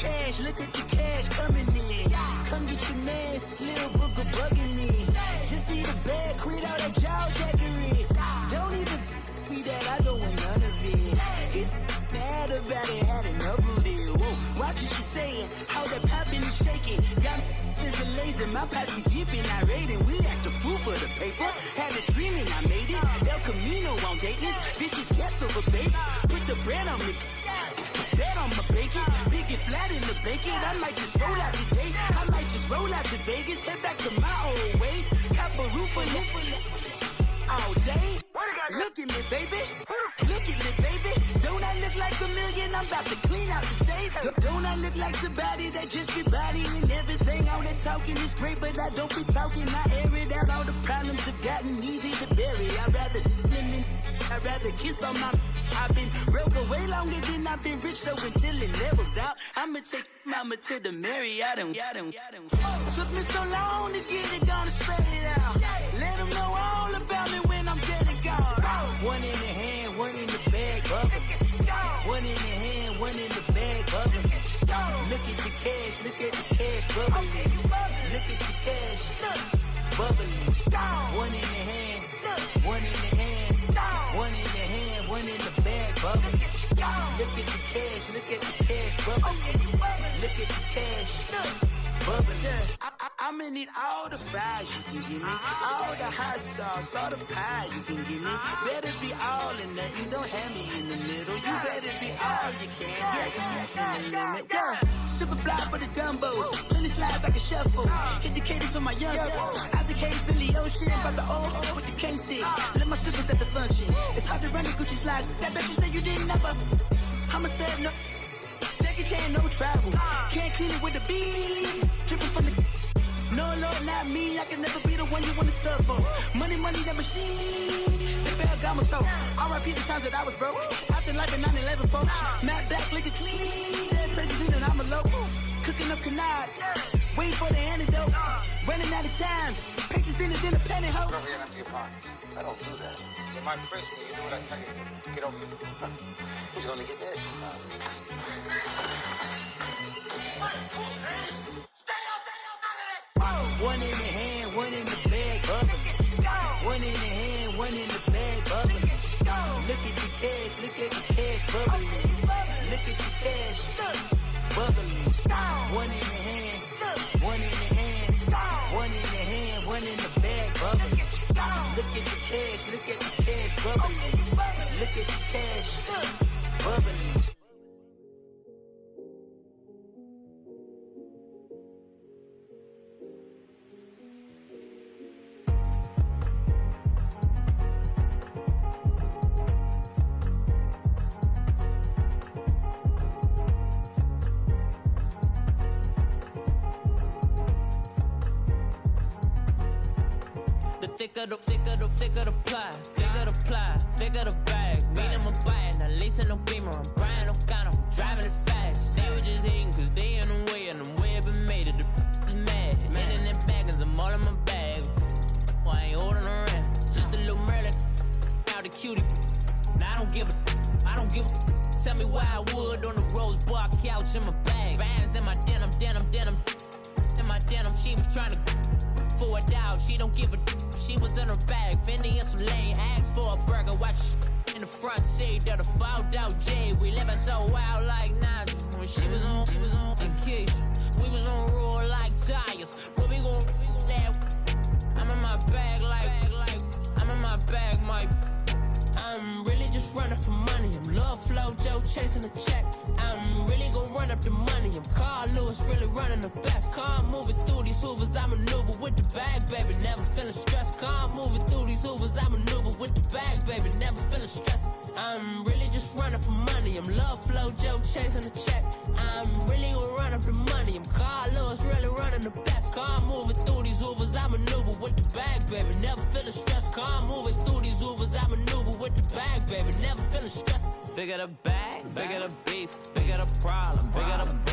cash, look at the cash coming in. Come get your man, Slim Booker bugging me. Just need a bag, quit all that jaw jackery. Don't even be that, I don't want none of it. He's mad about it, had enough of it. Whoa, watch what you saying, how that poppin' and shaking. Got is a lazy, my posse deep and I raiding. We act a fool for the paper, had a dream and I made it. El Camino on Dayton's, bitches guess over baby. Put the bread on me, bet on my bacon. Big and flat in the bacon, I might just roll out today. I might just roll out to Vegas, head back to my old ways. Cop a roof for all day. Look at me, baby. Look at me, baby. Don't I look like a million? I'm about to clean out the safe. Don't I look like somebody that just be bodying everything? All that talking is great, but I don't be talking. I air it out. All the problems have gotten easy to bury. I'd rather kiss on my. I've been broke way longer than I've been rich, so until it levels out, I'ma take mama to the Marriott and took me so long to get it, gonna spread it out. Let them know all about me when I'm dead and gone. One in the hand, one in the bag, bubble. One in the hand, one in the bag, bubble. Look at the cash, look at the cash, bubbling. Look at the cash, bubbling. One in the hand, one in the hand, one in the hand, one in the bag, bubbling. Look at the cash, look at the cash, bubbling. Look at the cash, bubbling. I'ma need all the fries you can give me, all the hot sauce, all the pie you can give me. Better be all or nothing, don't have me in the middle. You better be all you can, in the limit. Yeah, super fly for the Dumbos, plenty slides like a shuffle. Hit the cadence on my young Isaac Hayes, Billy Ocean, but the old with the cane stick. Let my slippers at the function. It's hard to run the Gucci slides. That you said you didn't never. I'm a step no. Jackie Chan, no travel. Can't clean it with the beat. Dripping from the. No, Lord, not me. I can never be the one you want to stuff for. Money, that machine. They fell down my stove. R.I.P. the times that I was broke. Acting like a 9/11 folks. Matte black, liquor clean. Dead places in and I'm a local. Cooking up canard. Waiting for the antidote. Running out of time. Patience thinner than a pantyhose. Over here and empty your pockets. I don't do that. You might frisk me. You do what I tell you. Get over here. He's gonna get this. One in the hand, one in the bag, bubbling. One in the hand, one in the bag, bubbling. Look at the cash, look at the cash, bubbling. Look at the cash, bubbling. One in the hand, one in the hand, one in the hand, one in the bag, bubbling. Look at the cash, look at the cash, bubbling. Look at the cash, bubbling. Thicker the pie, thicker the bag. Meet him a bite, not leasing no beamer. I'm Brian O'Connor, I'm driving it fast. They were just hating cause they in the way, and the way I've been made it, the is mad. Man in them baggins, I'm all in my bag. Well, I ain't holding around, just a little Merlin, out the cutie. Now I don't give a, tell me why I would on the rose bar couch in my bag. Bands in my denim. In my denim, she was trying to for a doubt, she don't give a. She was in her bag, Fendi and some lane. Asked for a burger, watch in the front seat of the fouled out J. We living so wild like Nas. When she was on vacation, we was on roll like tires. What we gon' that? I'm in my bag like I'm in my bag, Mike. I'm really just running for money. I'm Love Flow Joe chasing the check. I'm really gon' run up the money. I'm Carl Lewis, really running the best. Car moving through these hoovers, I maneuver with the bag, baby. Never feeling stressed. Car moving through these hoovers, I maneuver with the bag, baby. Never feeling stressed. I'm really just running for money. I'm Love Flow Joe chasing the check. I'm really gon' run up the money. I'm Carl Lewis, really running the best. Car moving through these hoovers, I maneuver with the bag, baby. Never feeling stressed. Car moving through these hoovers, I maneuver with the bag, baby. Never feeling stressed. Bigger the bag, bigger the beef, bigger the problem, bigger the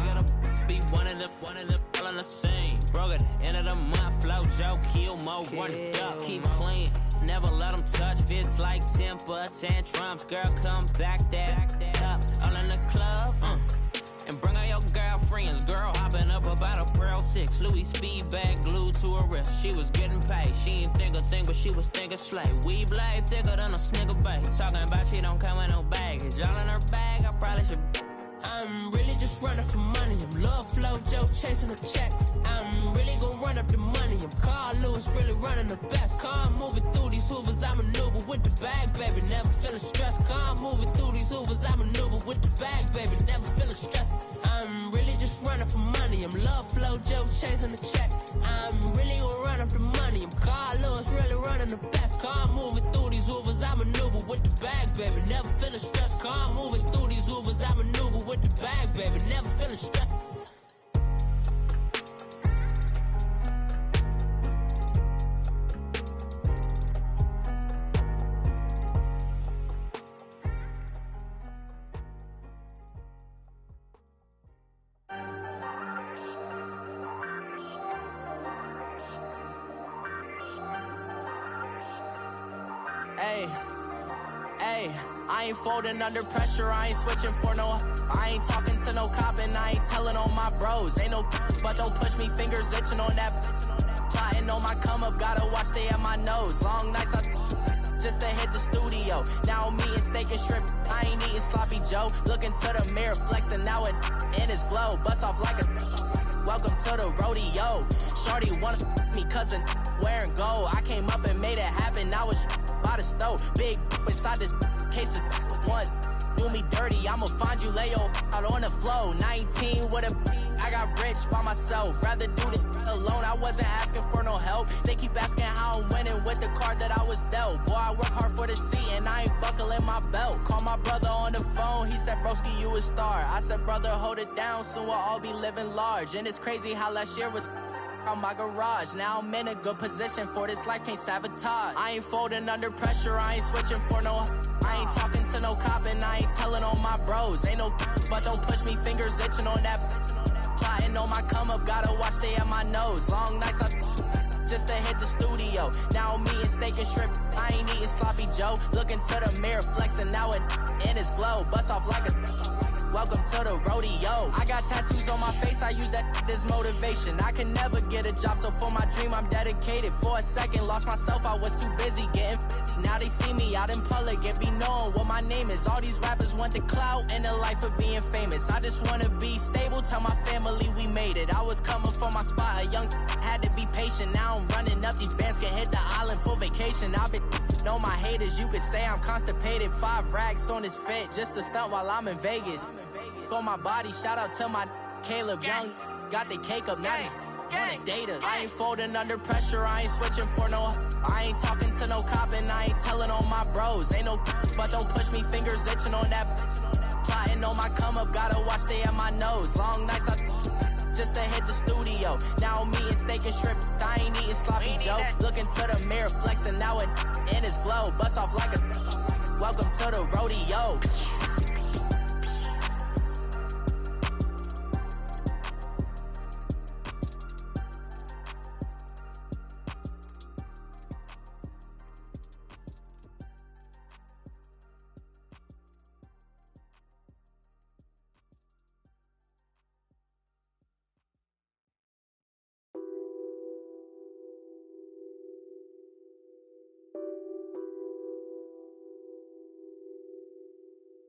be one of them all on the same. Broke at the end of the month, Flow Joe, kill mo, run it up, keep clean. Never let them touch, fits like temper tantrums. Girl, come back that up, all in the club, and bring her your girlfriend. 6, Louis speed bag glued to her wrist. She was getting paid, she ain't think a thing, but she was thinking slay. We blade thicker than a snigger bag. Talking about she don't come with no baggage. All in her bag, I probably should. I'm really just running for money. I'm love flow, Joe chasing a check. I'm really gonna run up the money. I'm Carl Lewis, really running the best. Car moving through these hoovers, I maneuver with the bag, baby. Never feeling stressed. Car moving through these hoovers, I maneuver with the bag, baby. Never feeling stressed. I'm really just running for money. I'm love flow, Joe chasing the check. I'm really gonna run up the money. I'm Carl Lewis, really running the best. Car moving through these hoovers, I maneuver with the bag, baby. Never feeling stressed. Car moving through these hoovers, I maneuver with the bag, baby, never feeling stress. Hey, I ain't folding under pressure, I ain't switching for no. I ain't talking to no cop and I ain't telling on my bros. Ain't no but don't push me, fingers itching on that. Plotting on my come up, gotta watch stay at my nose. Long nights I just to hit the studio. Now I'm eating steak and shrimp, I ain't eating sloppy Joe. Looking to the mirror, flexing now it in his glow. Bust off like a welcome to the rodeo. Shorty wanna me cousin wearing gold. I came up and made it happen, I was by the stove. Big inside this cases once do me dirty, I'ma find you lay your out on the floor. 19 with a I got rich by myself, rather do this alone. I wasn't asking for no help, they keep asking how I'm winning with the card that I was dealt. Boy, I work hard for the seat and I ain't buckling my belt. Call my brother on the phone, he said broski you a star. I said brother hold it down, soon we'll all be living large. And it's crazy how last year was on my garage. Now I'm in a good position for this life, can't sabotage. I ain't folding under pressure, I ain't switching for no. I ain't talking to no cop and I ain't telling on my bros. Ain't no but don't push me, fingers itching on that. Plotting on my come up, gotta watch stay at my nose. Long nights I just to hit the studio. Now I'm eating steak and shrimp, I ain't eating sloppy Joe. Looking to the mirror, flexing now it in his glow. Bust off like a welcome to the rodeo. I got tattoos on my face, I use that as motivation. I can never get a job, so for my dream I'm dedicated. For a second, lost myself, I was too busy getting busy. Now they see me out in public and be knowing what my name is. All these rappers want the clout and the life of being famous. I just wanna be stable, tell my family we made it. I was coming for my spot, a young had to be patient. Now I'm running up, these bands can hit the island for vacation. I've been know my haters, you could say I'm constipated. 5 racks on his fit, just to stunt while I'm in Vegas. On my body, shout out to my Caleb Young. Got the cake up, now he's wanna date us. I ain't folding under pressure, I ain't switching for no. I ain't talking to no cop and I ain't telling on my bros. Ain't no but don't push me, fingers itching on that. Plotting on my come up, gotta watch stay at my nose. Long nights I just to hit the studio. Now I'm eating steak and shrimp, I ain't eating sloppy Joe. Looking to the mirror, flexing now it in his glow. Bust off like a welcome to the rodeo.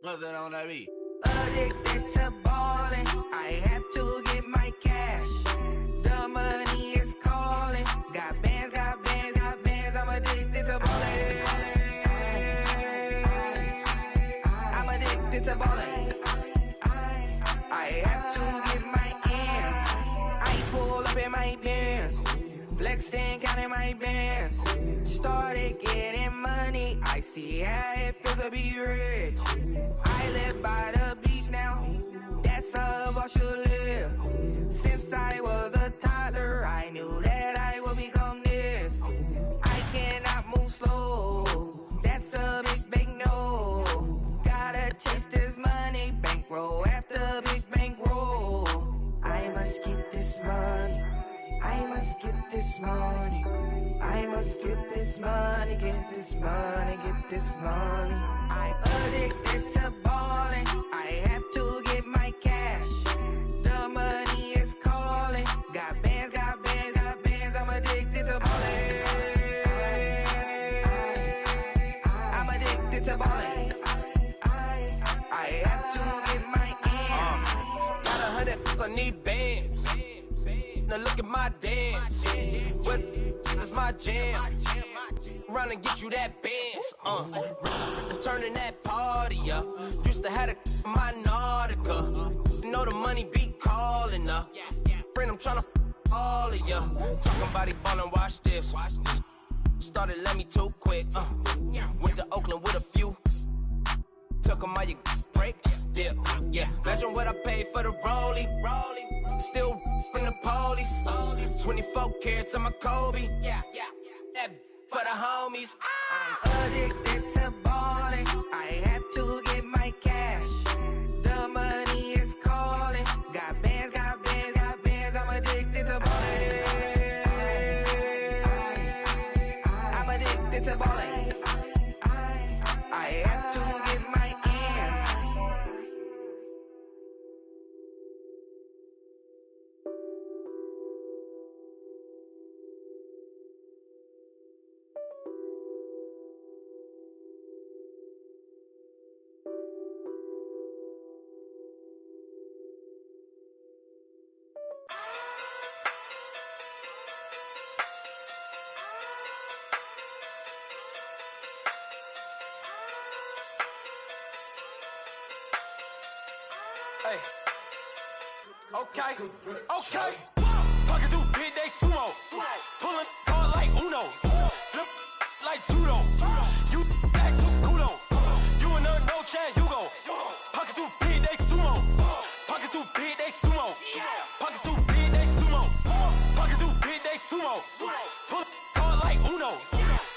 What's that on that beat? Addicted to ballin', I have to get my cash. The money is calling. Got bands, got bands, got bands. I'm addicted to ballin'. I'm addicted to ballin'. I have to get my ends. I pull up in my Benz, flexing, counting my bands. Started getting money, I see how it feels to be rich. I live by the beach now, that's how I should live. Since I was a toddler, I knew that I would become this. I cannot move slow, that's a big no. Gotta chase this money, bankroll after big bankroll. I must get this money, I must get this money. I must get this money, get this money, get this money. I'm addicted to ballin', I have to get my cash. The money is calling, got bands. I need bands. Now look at my dance. What is my jam? Run and get you that bands. Turning that party up. Used to have a my Nautica. You know the money be calling up. Friend, I'm tryna all of ya. Talking about he ballin', watch this. Started let me too quick. Went to Oakland with a few. Took 'em all you break. Dip. Yeah. Imagine what I paid for the rollie. Still from the police. 24 carats on my Kobe. Yeah. That for the homies. I'm addicted to balling. I have to get my cash. The money is calling. Got bands, got bands, got bands. I'm addicted to balling. I'm addicted to balling. I have to get my ends. Hey. Okay. Pocket through big day sumo. Pulling card like Uno. Flip like judo. You back to kudo. You and her no Chad Hugo. Pocket through big day sumo. Pocket through big day sumo. Pocket through big day sumo. Pocket through big day sumo. Pull card like Uno.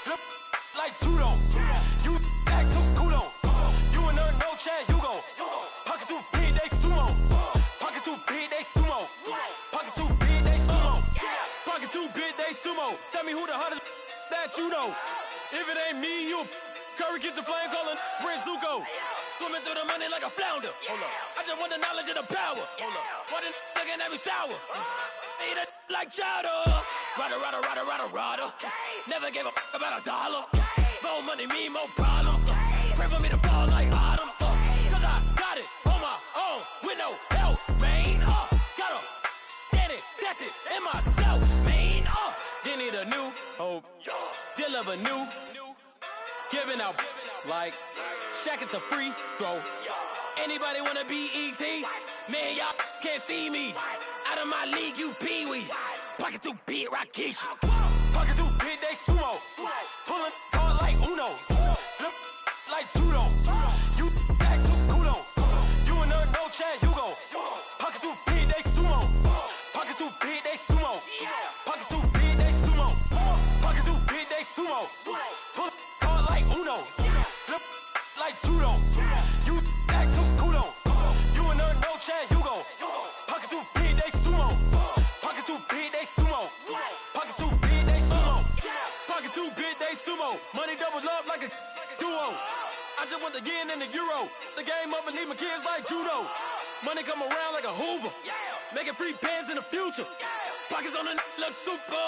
Flip like judo. You back to kudo. You and her no Chad Hugo. Pocket through big day sumo. Pocket through big day sumo. Pocket through big day sumo. Pocket through big day sumo. Tell me who the hottest that you know. If it ain't me, you Curry gets the flame calling Prince Zuko. Swimming through the money like a flounder. Hold up. I just want the knowledge and the power. Hold up. Why the looking at me sour? Eat it like chowder. Rada. Never gave a about a dollar. More money mean more problems. Pray for me to fall like autumn. Cause I got it on my own with no help, man. Gotta get it, that's it, in myself, man. They need a new hope, deliver new, giving out like Shaq at the free throw. Anybody wanna be ET? Man, y'all can't see me. Out of my league, you pee-wee. Pocket through beat Rakishi. Pocket through big day sumo. Pulling card like Uno. Flip like judo. You back to kudo. You and her no Chad Hugo. Pocket through big day sumo. Pocket through big day sumo. Pocket through big day sumo. Pocket through big day sumo. Pull card like Uno. Flip like judo. You back to kudo. You and her no Chad Hugo. Pocket through big day sumo. Pocket through big day sumo. Pocket through big day sumo. Pocket through big day sumo. Money doubles love like a duo. I just want the yen and the euro. The game up and leave my kids like judo. Money come around like a Hoover. Making free bands in the future. Pockets on the look super.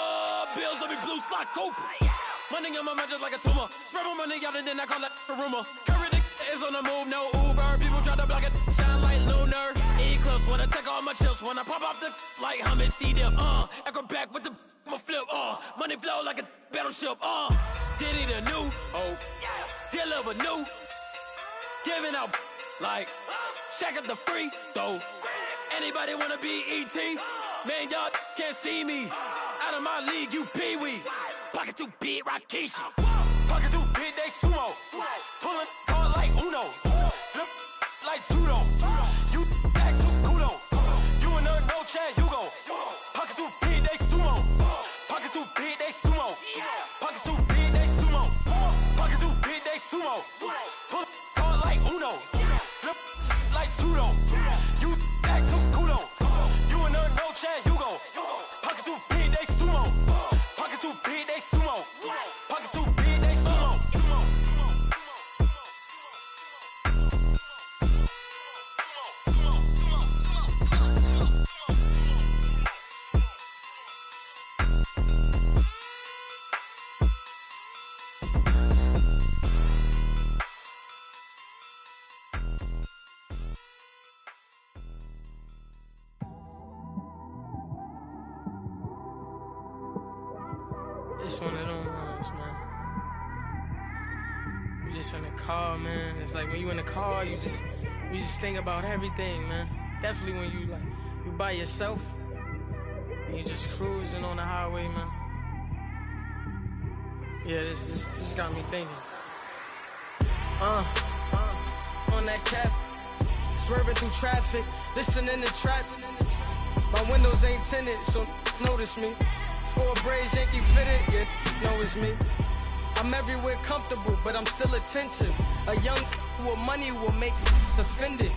Bills on me blue slot Cooper. Money on my mind just like a tumor. Spread my money out and then I call that a rumor. Curry the is on the move, no Uber. People try to block it, shine like lunar. Eclipse when I take all my chips. When I pop off the like hummus, C-dip. Echo back with the I'ma flip. Money flow like a battleship. Diddy the new hope. Deliver new. Giving out like Shaq at the free throw. Anybody wanna be ET? Man, y'all can't see me. Out of my league, you pee-wee. Pocket too big, Rakishi. Pocket too big, they sumo. Pulling card like Uno. Flip like judo. You back to kudo. You and her no Chad Hugo. Pocket too big, they sumo. Pocket too big, they sumo. Pocket too big, they sumo. Pocket too big, they sumo. Pull card like Uno. Flip like judo. You back to kudo. You and her no Chad Hugo. Pocket too big, they sumo. Pocket too big, they sumo. Pocket too big, they sumo. It's one of them ones, man. You just in the car, man. It's like when you in the car, you just think about everything, man. Definitely when you by yourself and you just cruising on the highway, man. Yeah, this got me thinking. On that cap, swerving through traffic, listening to trap. My windows ain't tinted, so notice me. 4 braids, Yankee fitted, yeah, know it's me. I'm everywhere comfortable, but I'm still attentive. A young with money will make offended.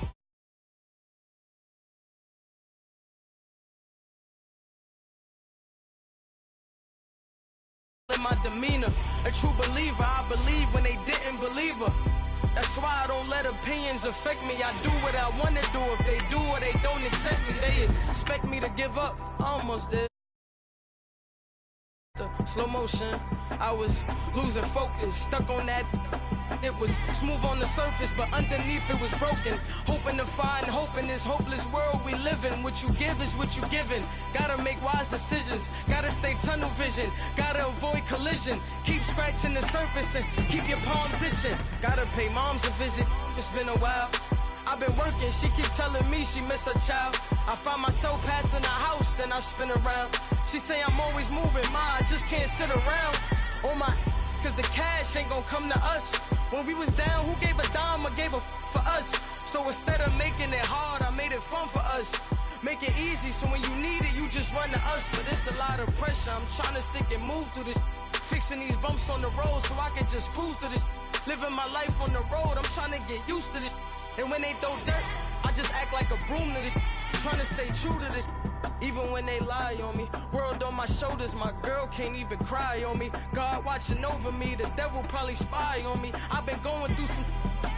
In my demeanor, a true believer, I believe when they didn't believe her. That's why I don't let opinions affect me. I do what I want to do. If they do or they don't accept me, they expect me to give up. I almost did. Slow motion, I was losing focus, stuck on that. It was smooth on the surface, but underneath it was broken. Hoping to find hope in this hopeless world we live in. What you give is what you given. Gotta make wise decisions, gotta stay tunnel vision, gotta avoid collision. Keep scratching the surface and keep your palms itching. Gotta pay moms a visit, it's been a while. I've been working, she keep telling me she miss her child. I find myself passing the house, then I spin around. She say I'm always moving, ma, I just can't sit around. Oh my, cause the cash ain't gonna come to us. When we was down, who gave a dime or gave a for us? So instead of making it hard, I made it fun for us. Make it easy, so when you need it, you just run to us. But it's a lot of pressure, I'm trying to stick and move through this. Fixing these bumps on the road so I can just cruise to this. Living my life on the road, I'm trying to get used to this. And when they throw dirt, I just act like a broom to this. Trying to stay true to this. Even when they lie on me, world on my shoulders, my girl can't even cry on me. God watching over me, the devil probably spy on me. I've been going through some,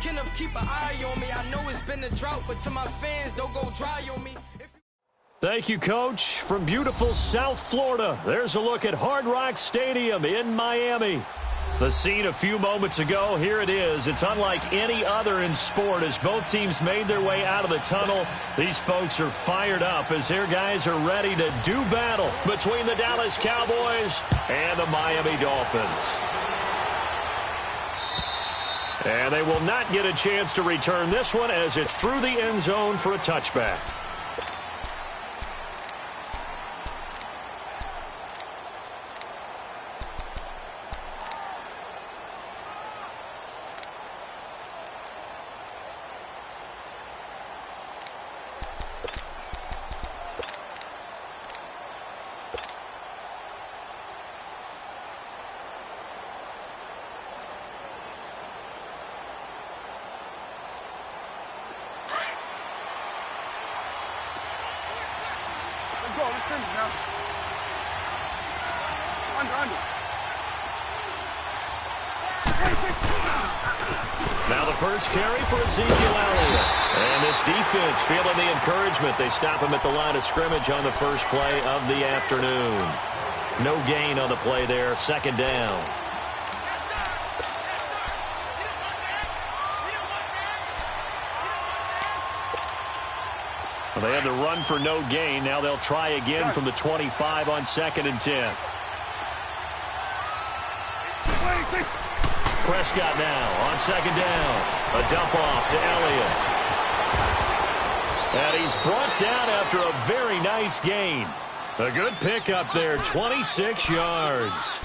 can of keep an eye on me. I know it's been a drought, but to my fans, don't go dry on me. Thank you, Coach. From beautiful South Florida, there's a look at Hard Rock Stadium in Miami. The scene a few moments ago, here it is. It's unlike any other in sport as both teams made their way out of the tunnel. These folks are fired up as their guys are ready to do battle between the Dallas Cowboys and the Miami Dolphins. And they will not get a chance to return this one as it's through the end zone for a touchback. Now the first carry for Ezekiel Elliott. And this defense feeling the encouragement. They stop him at the line of scrimmage on the first play of the afternoon. No gain on the play there. Second down. Well, they had to run for no gain. Now they'll try again from the 25 on 2nd and 10. Prescott now on 2nd down. A dump off to Elliott. And he's brought down after a very nice gain. A good pickup there, 26 yards.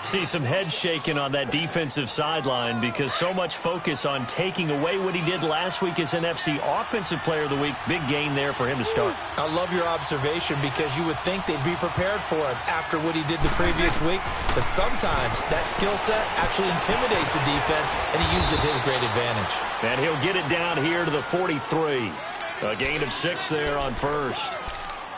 See some head shaking on that defensive sideline because so much focus on taking away what he did last week as NFC Offensive Player of the Week. Big gain there for him to start. I love your observation because you would think they'd be prepared for him after what he did the previous week. But sometimes that skill set actually intimidates a defense, and he used it to his great advantage. And he'll get it down here to the 43. A gain of 6 there on first.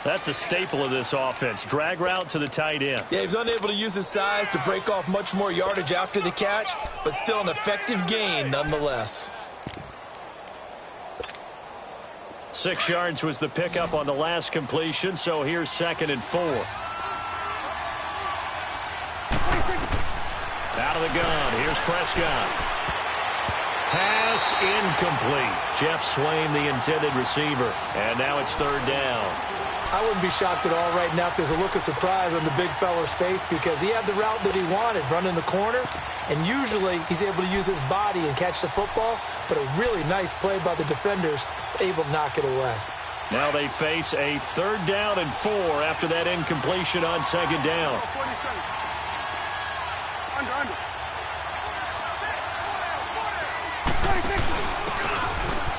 That's a staple of this offense. Drag route to the tight end. Yeah, he was unable to use his size to break off much more yardage after the catch, but still an effective gain nonetheless. 6 yards was the pickup on the last completion, so here's 2nd and 4. Out of the gun, here's Prescott. Pass incomplete. Jeff Swain, the intended receiver. And now it's third down. I wouldn't be shocked at all right now if there's a look of surprise on the big fella's face because he had the route that he wanted, running the corner, and usually he's able to use his body and catch the football, but a really nice play by the defenders, able to knock it away. Now they face a 3rd down and 4 after that incompletion on 2nd down.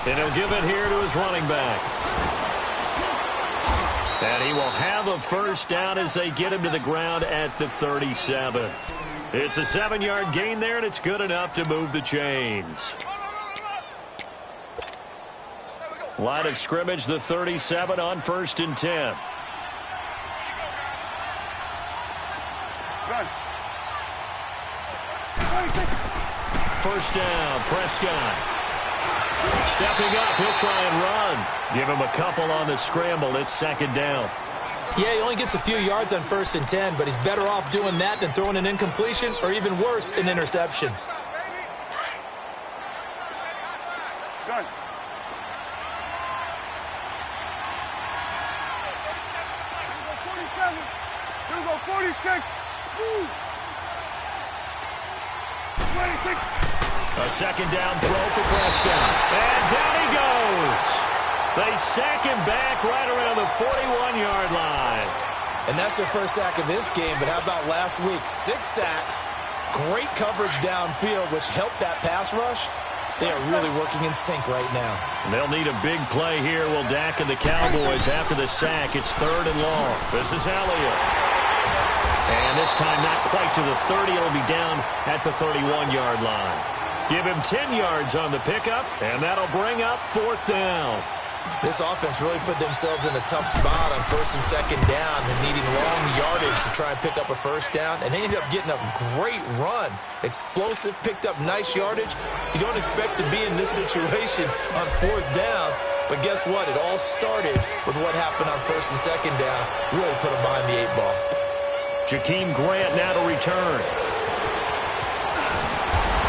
And he'll give it here to his running back. And he will have a 1st down as they get him to the ground at the 37. It's a 7-yard gain there, and it's good enough to move the chains. Line of scrimmage, the 37 on 1st and 10. First down, Prescott. Stepping up, he'll try and run. Give him a couple on the scramble. It's 2nd down. Yeah, he only gets a few yards on 1st and 10, but he's better off doing that than throwing an incompletion or even worse, an interception. Good. Here we go, 46. Woo. 26. A 2nd down throw for Prescott. And down he goes. They sack him back right around the 41-yard line. And that's their first sack of this game, but how about last week? 6 sacks, great coverage downfield, which helped that pass rush. They are really working in sync right now. They'll need a big play here. Will Dak and the Cowboys after the sack. It's 3rd and long. This is Elliott. And this time not quite to the 30. It'll be down at the 31-yard line. Give him 10 yards on the pickup, and that'll bring up 4th down. This offense really put themselves in a tough spot on 1st and 2nd down and needing long yardage to try and pick up a 1st down, and they ended up getting a great run. Explosive, picked up nice yardage. You don't expect to be in this situation on 4th down, but guess what? It all started with what happened on 1st and 2nd down. Really put them behind the 8 ball. Jakeem Grant now to return.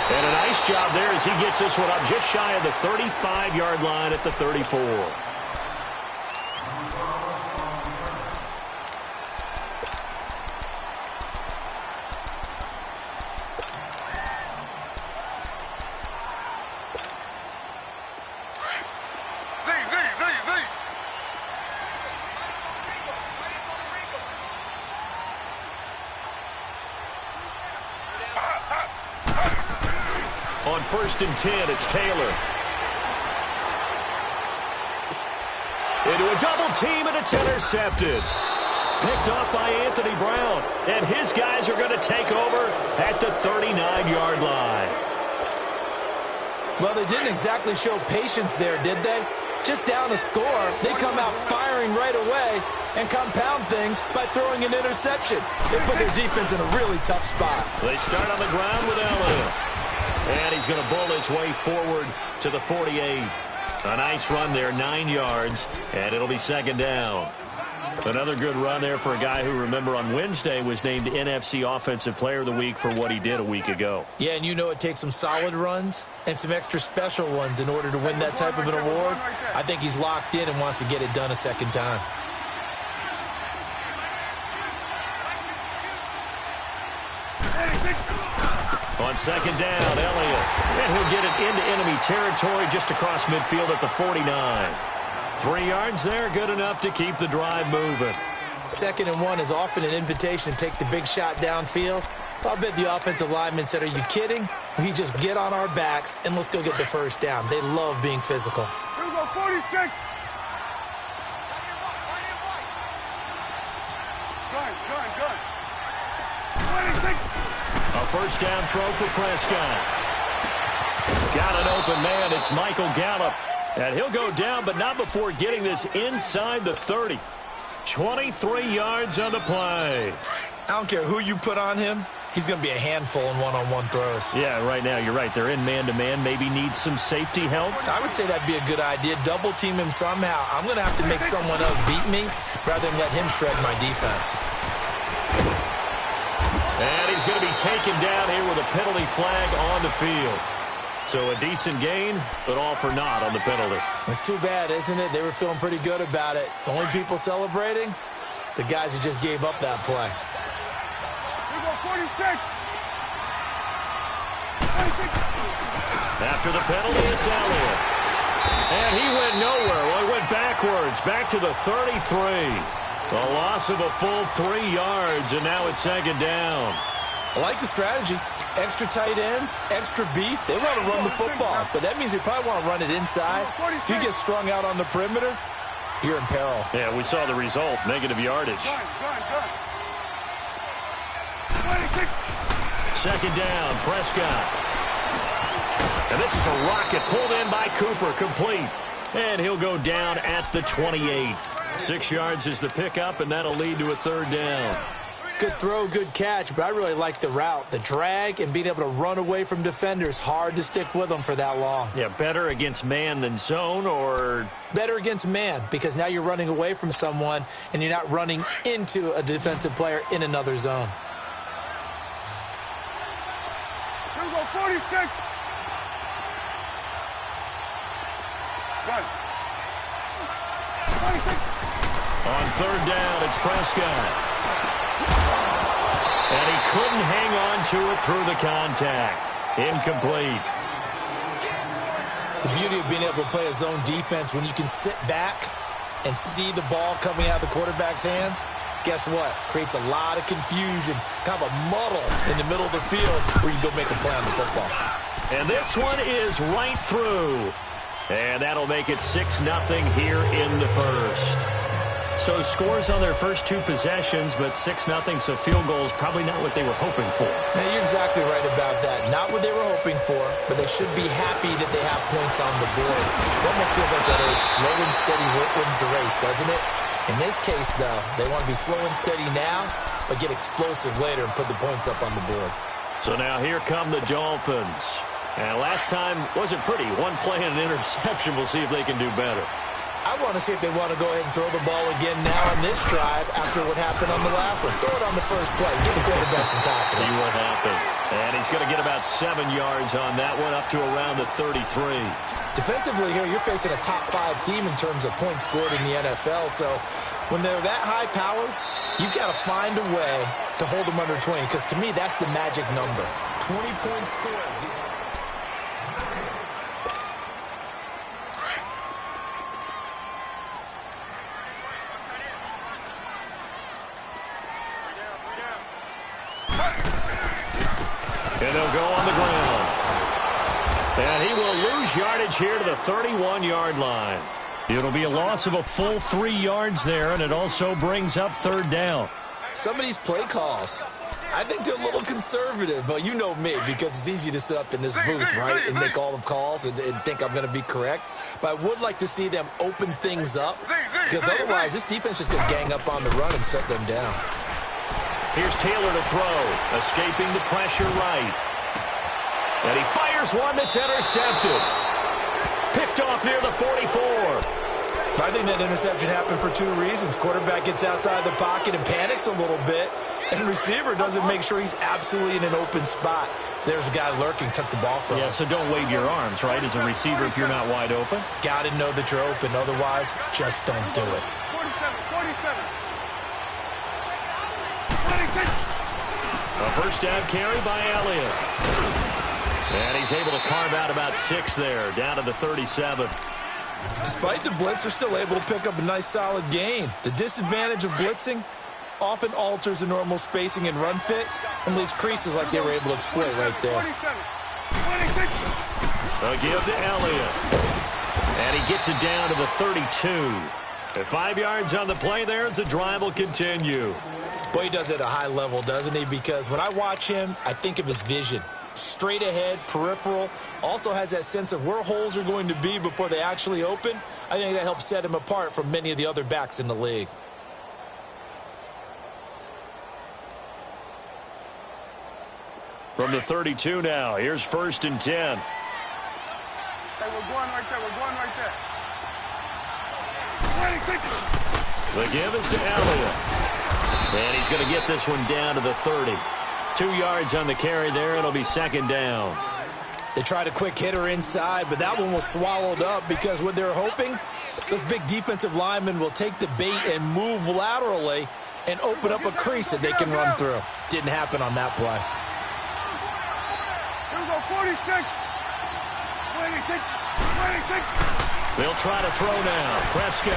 And a nice job there as he gets this one up just shy of the 35-yard line at the 34. On 1st and 10, it's Taylor. Into a double team, and it's intercepted. Picked off by Anthony Brown. And his guys are going to take over at the 39-yard line. Well, they didn't exactly show patience there, did they? Just down a score, they come out firing right away and compound things by throwing an interception. They put their defense in a really tough spot. They start on the ground with Elliott. And he's going to bull his way forward to the 48. A nice run there, 9 yards, and it'll be 2nd down. Another good run there for a guy who, remember, on Wednesday was named NFC Offensive Player of the Week for what he did a week ago. Yeah, and you know it takes some solid runs and some extra special ones in order to win that type of an award. I think he's locked in and wants to get it done a 2nd time. On 2nd down, Elliott. And he'll get it into enemy territory just across midfield at the 49. 3 yards there, good enough to keep the drive moving. 2nd and 1 is often an invitation to take the big shot downfield. I'll bet the offensive linemen said, are you kidding? We just get on our backs and let's go get the 1st down. They love being physical. Here we go, 46. Good. 26. A 1st down throw for Prescott. Got an open man. It's Michael Gallup. And he'll go down, but not before getting this inside the 30. 23 yards on the play. I don't care who you put on him. He's going to be a handful in one-on-one throws. Yeah, right now, you're right. They're in man-to-man. Maybe needs some safety help. I would say that'd be a good idea. Double team him somehow. I'm going to have to make someone else beat me rather than let him shred my defense. And he's going to be taken down here with a penalty flag on the field. So a decent gain, but all for naught on the penalty. It's too bad, isn't it? They were feeling pretty good about it. The only people celebrating, the guys who just gave up that play. Here go 46. After the penalty, it's Elliott. And he went nowhere. Well, he went backwards, back to the 33. A loss of a full 3 yards, and now it's second down. I like the strategy. Extra tight ends, extra beef. They want to run the football, but that means they probably want to run it inside. If you get strung out on the perimeter, you're in peril. Yeah, we saw the result, negative yardage. Second down, Prescott. And this is a rocket pulled in by Cooper, complete. And he'll go down at the 28. 6 yards is the pickup, and that'll lead to a third down. Good throw, good catch, but I really like the route. The drag and being able to run away from defenders, hard to stick with them for that long. Yeah, better against man than zone, or? Better against man, because now you're running away from someone and you're not running into a defensive player in another zone. Here we go, 46. Good. 26. On third down, it's Prescott. And he couldn't hang on to it through the contact. Incomplete. The beauty of being able to play a zone defense when you can sit back and see the ball coming out of the quarterback's hands, guess what? Creates a lot of confusion, kind of a muddle in the middle of the field where you go make a play on the football. And this one is right through. And that'll make it 6-0 here in the first. So scores on their first 2 possessions, but 6-0, so field goal is probably not what they were hoping for. Now, you're exactly right about that. Not what they were hoping for, but they should be happy that they have points on the board. It almost feels like that old slow and steady wins the race, doesn't it? In this case, though, they want to be slow and steady now, but get explosive later and put the points up on the board. So now here come the Dolphins. And last time wasn't pretty. One play and an interception. We'll see if they can do better. I want to see if they want to go ahead and throw the ball again now on this drive after what happened on the last one. Throw it on the first play. Give the quarterback some confidence. See what happens. And he's going to get about 7 yards on that one, up to around the 33. Defensively here, you're facing a top 5 team in terms of points scored in the NFL. So when they're that high-powered, you've got to find a way to hold them under 20. Because to me, that's the magic number. 20 points scored. And they'll go on the ground. And he will lose yardage here to the 31-yard line. It'll be a loss of a full 3 yards there, and it also brings up third down. Some of these play calls, I think they're a little conservative, but you know me, because it's easy to sit up in this booth, right, and make all the calls and think I'm going to be correct. But I would like to see them open things up, because otherwise this defense is going to gang up on the run and shut them down. Here's Taylor to throw, escaping the pressure right. And he fires one that's intercepted. Picked off near the 44. I think that interception happened for 2 reasons. Quarterback gets outside the pocket and panics a little bit, and receiver doesn't make sure he's absolutely in an open spot. So there's a guy lurking, took the ball from him. Yeah, so don't wave your arms, right, as a receiver if you're not wide open. Got to know that you're open. Otherwise, just don't do it. 47. A first down carry by Elliott. And he's able to carve out about 6 there, down to the 37. Despite the blitz, they're still able to pick up a nice, solid gain. The disadvantage of blitzing often alters the normal spacing and run fits and leaves creases like they were able to exploit right there. A give to Elliott. And he gets it down to the 32. At 5 yards on the play there, as the drive will continue. Boy, he does it at a high level, doesn't he? Because when I watch him, I think of his vision. Straight ahead, peripheral, also has that sense of where holes are going to be before they actually open. I think that helps set him apart from many of the other backs in the league. From the 32 now, here's 1st and 10. Hey, we're going right there. We're going right there. The give is to Elliott. And he's going to get this one down to the 30. 2 yards on the carry there. It'll be second down. They tried a quick hitter inside, but that one was swallowed up because what they're hoping, those big defensive linemen will take the bait and move laterally and open up a crease that they can run through. Didn't happen on that play. Here we go, 46. 26. 26. They'll try to throw now. Prescott.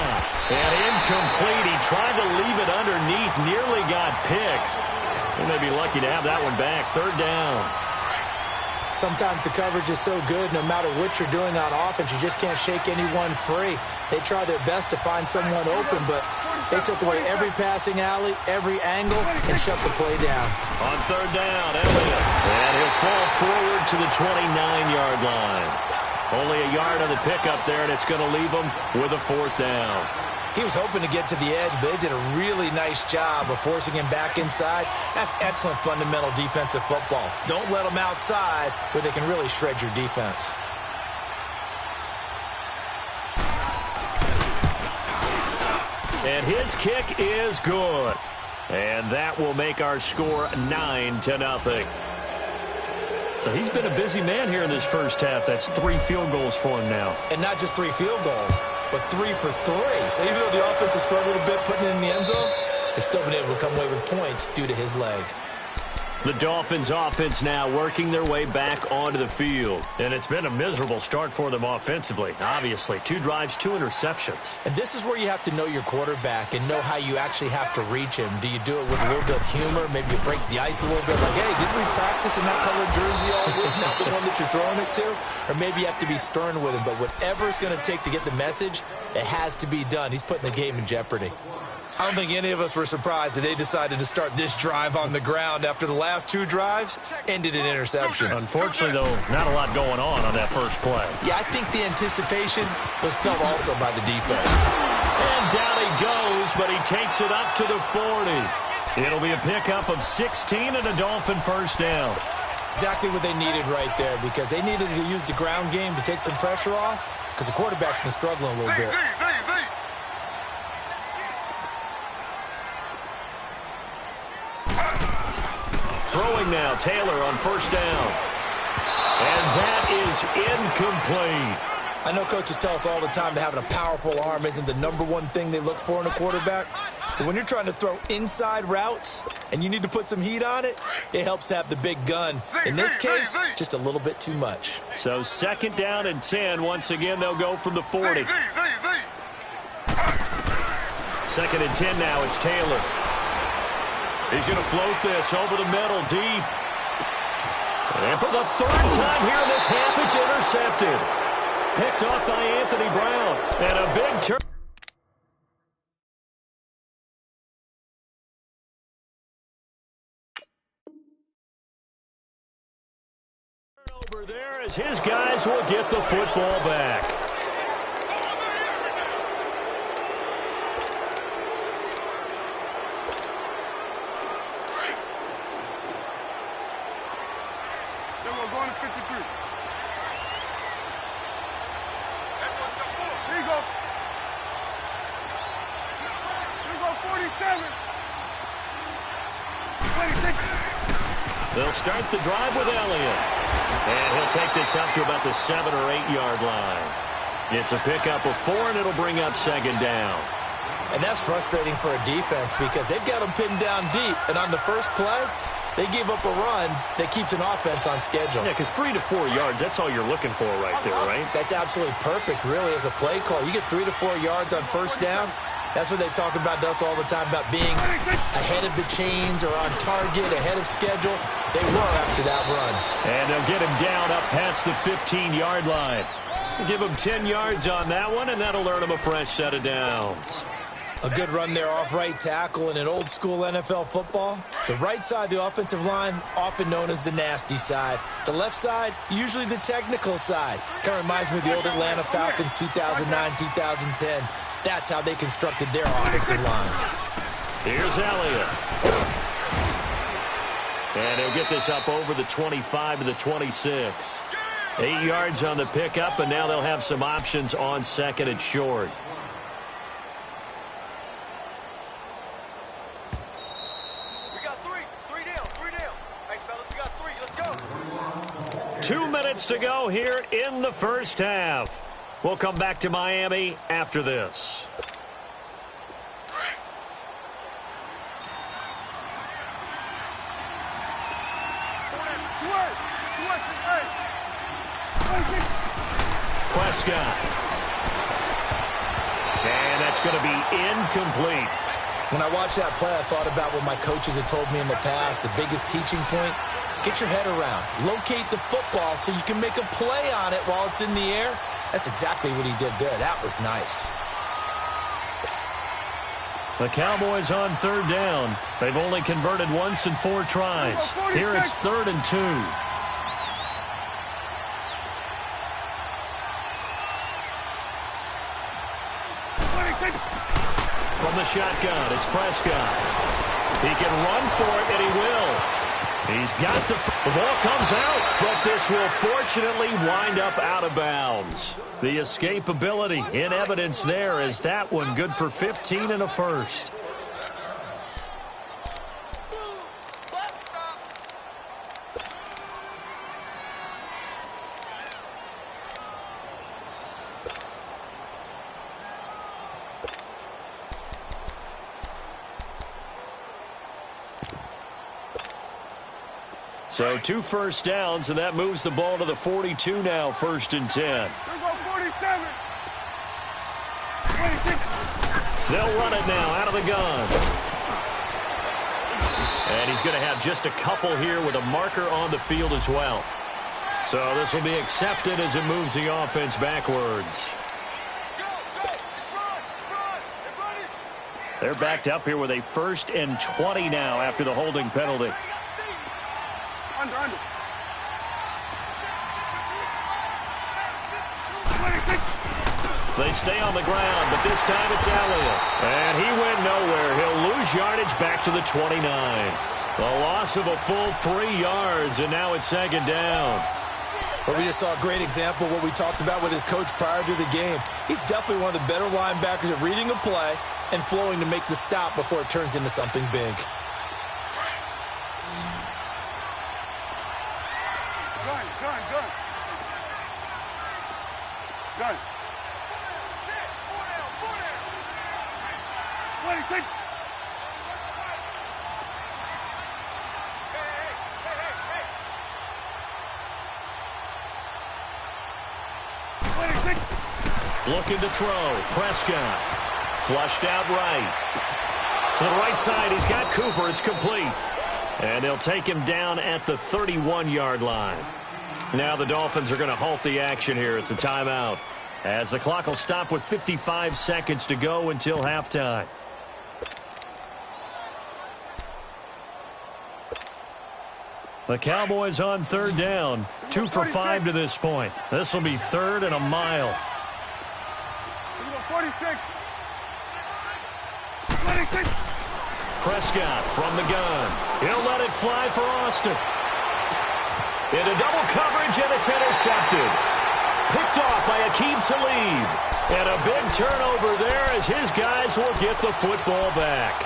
And incomplete. He tried to leave it underneath. Nearly got picked. They may be lucky to have that one back. 3rd down. Sometimes the coverage is so good, no matter what you're doing on offense, you just can't shake anyone free. They try their best to find someone open, but they took away every passing alley, every angle, and shut the play down. On 3rd down, Elliott. And he'll fall forward to the 29-yard line. Only a yard on the pickup there, and it's going to leave him with a 4th down. He was hoping to get to the edge, but they did a really nice job of forcing him back inside. That's excellent fundamental defensive football. Don't let them outside where they can really shred your defense. And his kick is good. And that will make our score 9-0. So he's been a busy man here in this first half. That's 3 field goals for him now. And not just 3 field goals, but 3 for 3. So even though the offense has struggled a bit putting it in the end zone, they've still been able to come away with points due to his leg. The Dolphins offense now working their way back onto the field. And it's been a miserable start for them offensively. Obviously, 2 drives, 2 interceptions. And this is where you have to know your quarterback and know how you actually have to reach him. Do you do it with a little bit of humor? Maybe you break the ice a little bit. Like, hey, didn't we practice in that colored jersey all week? Not the one that you're throwing it to? Or maybe you have to be stern with him. But whatever it's going to take to get the message, it has to be done. He's putting the game in jeopardy. I don't think any of us were surprised that they decided to start this drive on the ground after the last 2 drives ended in interceptions. Unfortunately, though, not a lot going on that first play. Yeah, I think the anticipation was felt also by the defense. And down he goes, but he takes it up to the 40. It'll be a pickup of 16 and a Dolphin first down. Exactly what they needed right there, because they needed to use the ground game to take some pressure off, because the quarterback's been struggling a little bit. Throwing now, Taylor on first down. And that is incomplete. I know coaches tell us all the time that having a powerful arm isn't the #1 thing they look for in a quarterback. But when you're trying to throw inside routes and you need to put some heat on it, it helps have the big gun. In this case, just a little bit too much. So 2nd down and 10. Once again, they'll go from the 40. 2nd and 10 now. It's Taylor. He's going to float this over the middle, deep. And for the 3rd time here in this half, it's intercepted. Picked off by Anthony Brown. And a big turn. Over there as his guys will get the football back. Going to 53. Here you go. Here you go, 47. 26. They'll start the drive with Elliott. And he'll take this up to about the 7 or 8 yard line. It's a pickup of 4, and it'll bring up 2nd down. And that's frustrating for a defense because they've got them pinned down deep. And on the first play, they gave up a run that keeps an offense on schedule. Yeah, because 3 to 4 yards, that's all you're looking for right there, right? That's absolutely perfect, really, as a play call. You get 3 to 4 yards on first down. That's what they talk about us all the time, about being ahead of the chains or on target, ahead of schedule. They were after that run. And they'll get him down up past the 15-yard line. Give him 10 yards on that one, and that'll earn him a fresh set of downs. A good run there off right tackle in an old-school NFL football. The right side of the offensive line, often known as the nasty side. The left side, usually the technical side. Kind of reminds me of the old Atlanta Falcons 2009, 2010. That's how they constructed their offensive line. Here's Elliott. And he'll get this up over the 25 to the 26. 8 yards on the pickup, and now they'll have some options on 2nd and short. 2 minutes to go here in the first half. We'll come back to Miami after this. Prescott. And that's going to be incomplete. When I watched that play, I thought about what my coaches had told me in the past. The biggest teaching point, get your head around. Locate the football so you can make a play on it while it's in the air. That's exactly what he did there. That was nice. The Cowboys on third down. They've only converted once in 4 tries. Here it's 3rd and 2. From the shotgun, it's Prescott. He can run for it, and he will. He's got the ball comes out, but this will fortunately wind up out of bounds. The escapability in evidence there is that one good for 15 and a first. So 2 first downs, and that moves the ball to the 42 now, 1st and 10. They'll run it now out of the gun. And he's going to have just a couple here with a marker on the field as well. So this will be accepted as it moves the offense backwards. They're backed up here with a 1st and 20 now after the holding penalty. Under. They stay on the ground, but this time it's Elliott. And he went nowhere. He'll lose yardage back to the 29. The loss of a full 3 yards, and now it's 2nd down. But we just saw a great example of what we talked about with his coach prior to the game. He's definitely one of the better linebackers at reading a play and flowing to make the stop before it turns into something big. Gun. Looking to throw. Prescott. Flushed out right. To the right side, he's got Cooper. It's complete. And they'll take him down at the 31-yard line. Now the Dolphins are going to halt the action here. It's a timeout, as the clock will stop with 55 seconds to go until halftime. The Cowboys on 3rd down. 2 for 5 to this point. This will be 3rd and a mile. 46. Prescott from the gun. He'll let it fly for Austin. Into double coverage, and it's intercepted. Picked off by Aqib Talib. And a big turnover there as his guys will get the football back.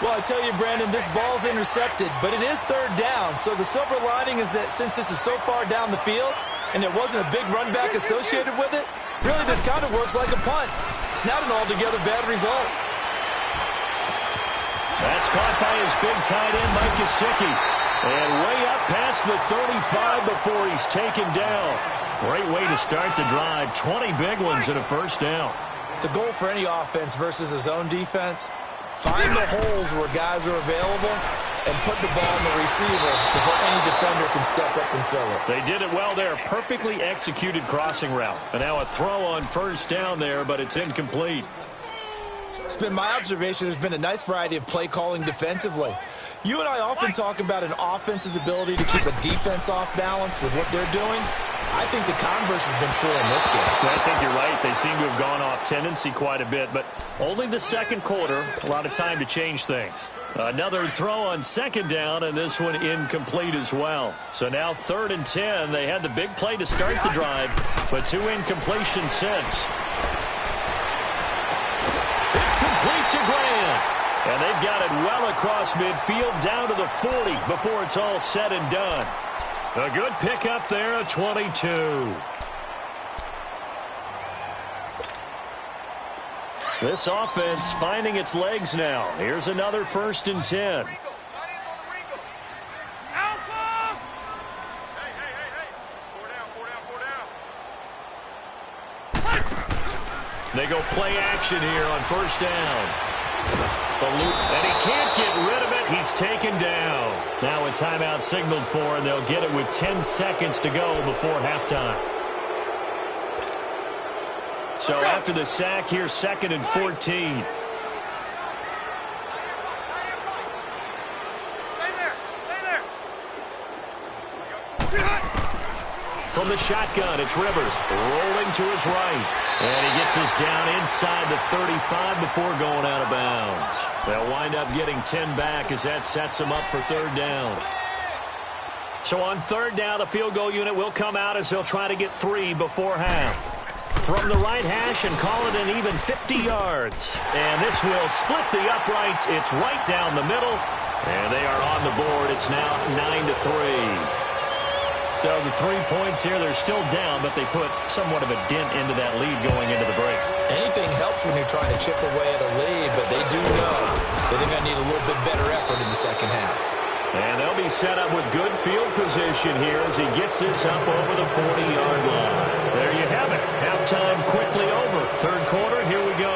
Well, I tell you, Brandon, this ball's intercepted, but it is 3rd down. So the silver lining is that since this is so far down the field and there wasn't a big run back associated with it, really this kind of works like a punt. It's not an altogether bad result. That's caught by his big tight end, Mike Gesicki. And way up past the 35 before he's taken down. Great way to start the drive. 20 big ones and a 1st down. The goal for any offense versus his own defense, find the holes where guys are available and put the ball in the receiver before any defender can step up and fill it. They did it well there. Perfectly executed crossing route. And now a throw on 1st down there, but it's incomplete. It's been my observation there's been a nice variety of play calling defensively. You and I often talk about an offense's ability to keep a defense off balance with what they're doing. I think the converse has been true in this game. I think you're right. They seem to have gone off tendency quite a bit, but only the 2nd quarter, a lot of time to change things. Another throw on 2nd down, and this one incomplete as well. So now 3rd and 10. They had the big play to start the drive, but 2 incompletions since. It's complete to Graham. And they've got it well across midfield down to the 40 before it's all said and done. A good pickup there, a 22. This offense finding its legs now. Here's another 1st and 10. They go play action here on 1st down. The loop, and he can't get rid of it. He's taken down. Now a timeout signaled for, and they'll get it with 10 seconds to go before halftime. So after the sack, here's 2nd and 14. From the shotgun, it's Rivers rolling to his right. And he gets us down inside the 35 before going out of bounds. They'll wind up getting 10 back as that sets them up for 3rd down. So on 3rd down, the field goal unit will come out as they'll try to get 3 before half. From the right hash and call it an even 50 yards. And this will split the uprights. It's right down the middle. And they are on the board. It's now 9-3. So the 3 points here, they're still down, but they put somewhat of a dent into that lead going into the break. Anything helps when you're trying to chip away at a lead, but they do know that they're going to need a little bit better effort in the second half. And they'll be set up with good field position here as he gets this up over the 40-yard line. There you have it. Halftime quickly over. 3rd quarter, here we go.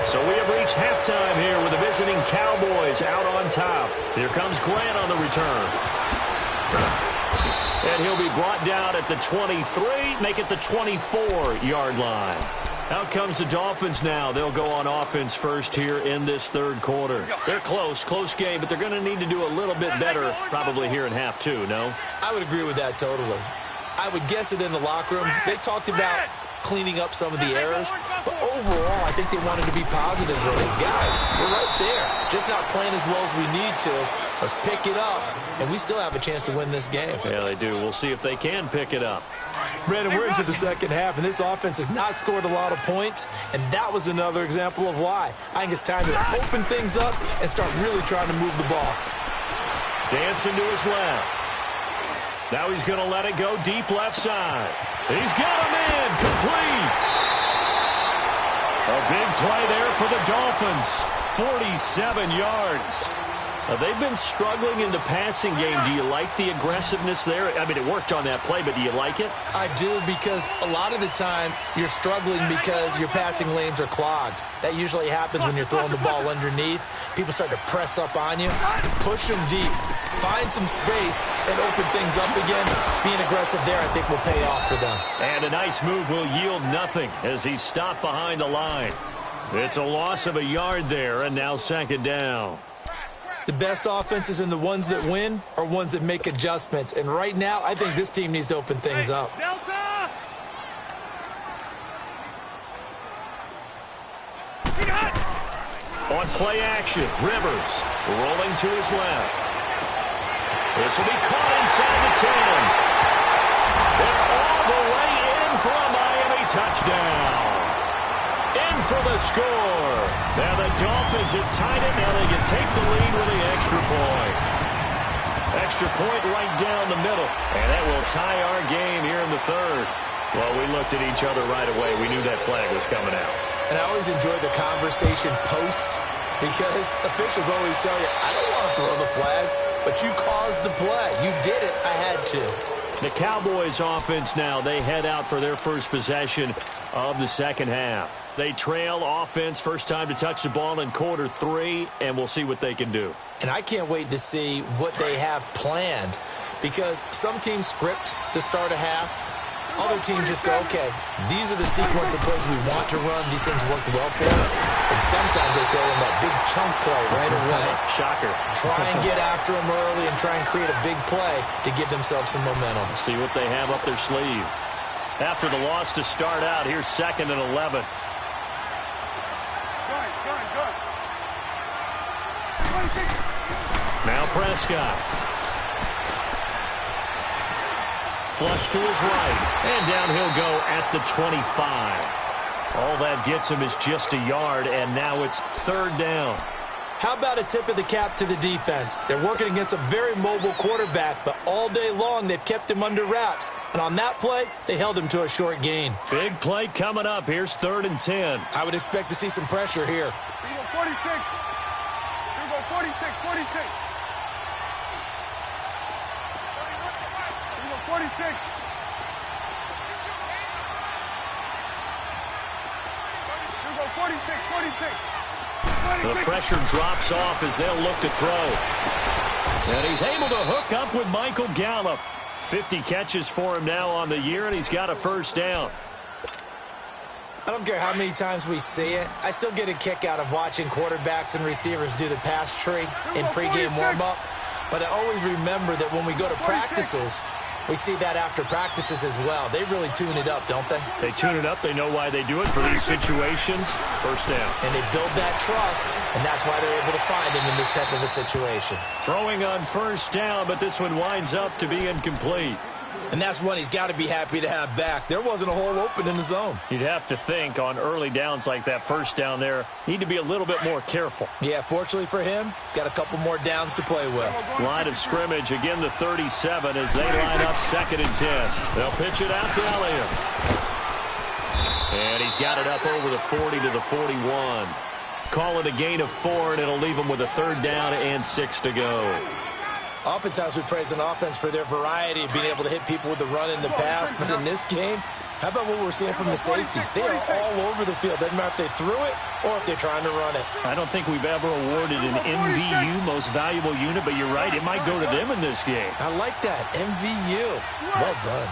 So we have reached halftime here with the visiting Cowboys out on top. Here comes Grant on the return. And he'll be brought down at the 23, make it the 24-yard line. Out comes the Dolphins now. They'll go on offense first here in this 3rd quarter. They're close game, but they're going to need to do a little bit better probably here in half 2, no? I would agree with that totally. I would guess it in the locker room. They talked about cleaning up some of the errors, but overall, I think they wanted to be positive with it. Guys, we're right there. Just not playing as well as we need to. Let's pick it up, and we still have a chance to win this game. Yeah, they do. We'll see if they can pick it up. Brandon, we're into the second half, and this offense has not scored a lot of points, and that was another example of why. I think it's time to open things up and start really trying to move the ball. Dancing to his left. Now he's going to let it go deep left side. He's got him in, complete. A big play there for the Dolphins. 47 yards. They've been struggling in the passing game. Do you like the aggressiveness there? I mean, it worked on that play, but do you like it? I do, because a lot of the time you're struggling because your passing lanes are clogged. That usually happens when you're throwing the ball underneath. People start to press up on you. Push them deep. Find some space and open things up again. Being aggressive there, I think, will pay off for them. And a nice move will yield nothing as he's stopped behind the line. It's a loss of a yard there, and now 2nd down. The best offenses and the ones that win are ones that make adjustments. And right now, I think this team needs to open things up. Delta! On play action, Rivers rolling to his left. This will be caught inside the 10. They're all the way in for a Miami touchdown. In for the score. Now the Dolphins have tied it. Now they can take the lead with the extra point. Extra point right down the middle. And that will tie our game here in the 3rd. Well, we looked at each other right away. We knew that flag was coming out. And I always enjoy the conversation post, because officials always tell you, I don't want to throw the flag, but you caused the play. You did it. I had to. The Cowboys offense now, they head out for their first possession of the second half. They trail offense, first time to touch the ball in quarter 3, and we'll see what they can do. And I can't wait to see what they have planned, because some teams script to start a half. Other teams just go, okay, these are the sequence of plays we want to run. These things worked well for us. And sometimes they throw in that big chunk play right away. Shocker. Try and get after them early and try and create a big play to give themselves some momentum. See what they have up their sleeve. After the loss to start out, here's 2nd and 11. Now Prescott. Flush to his right. And down he'll go at the 25. All that gets him is just a yard, and now it's 3rd down. How about a tip of the cap to the defense? They're working against a very mobile quarterback, but all day long they've kept him under wraps. And on that play, they held him to a short gain. Big play coming up. Here's 3rd and 10. I would expect to see some pressure here. Here you go, 46. Here you go, 46, 46. Here you go, 46. Here you go, 46, 46. The pressure drops off as they'll look to throw. And he's able to hook up with Michael Gallup. 50 catches for him now on the year, and he's got a first down. I don't care how many times we see it. I still get a kick out of watching quarterbacks and receivers do the pass tree in pregame warm-up. But I always remember that when we go to practices, we see that after practices as well. They really tune it up, don't they? They tune it up. They know why they do it for these situations. First down. And they build that trust, and that's why they're able to find him in this type of a situation. Throwing on first down, but this one winds up to be incomplete. And that's one he's got to be happy to have back. There wasn't a hole open in the zone. You'd have to think on early downs like that first down there, need to be a little bit more careful. Yeah, fortunately for him, got a couple more downs to play with. Line of scrimmage, again the 37 as they line up 2nd and 10. They'll pitch it out to Elliott. And he's got it up over the 40 to the 41. Call it a gain of 4, and it'll leave him with a 3rd down and 6 to go. Oftentimes we praise an offense for their variety of being able to hit people with the run in the pass, but in this game, how about what we're seeing from the safeties? They are all over the field. Doesn't matter if they threw it or if they're trying to run it. I don't think we've ever awarded an MVU, most valuable unit, but you're right, it might go to them in this game. I like that, MVU. Well done.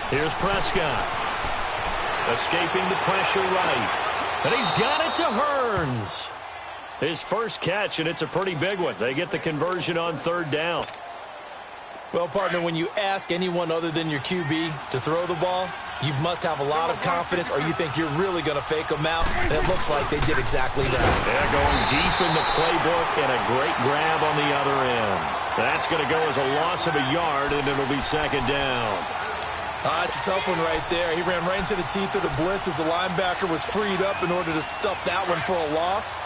Here's Prescott. Escaping the pressure right. And he's got it to Hearns. His first catch, and it's a pretty big one. They get the conversion on 3rd down. Well, partner, when you ask anyone other than your QB to throw the ball, you must have a lot of confidence or you think you're really going to fake them out. And it looks like they did exactly that. They're going deep in the playbook and a great grab on the other end. That's going to go as a loss of a yard, and it'll be 2nd down. It's a tough one right there. He ran right into the teeth of the blitz as the linebacker was freed up in order to stuff that one for a loss.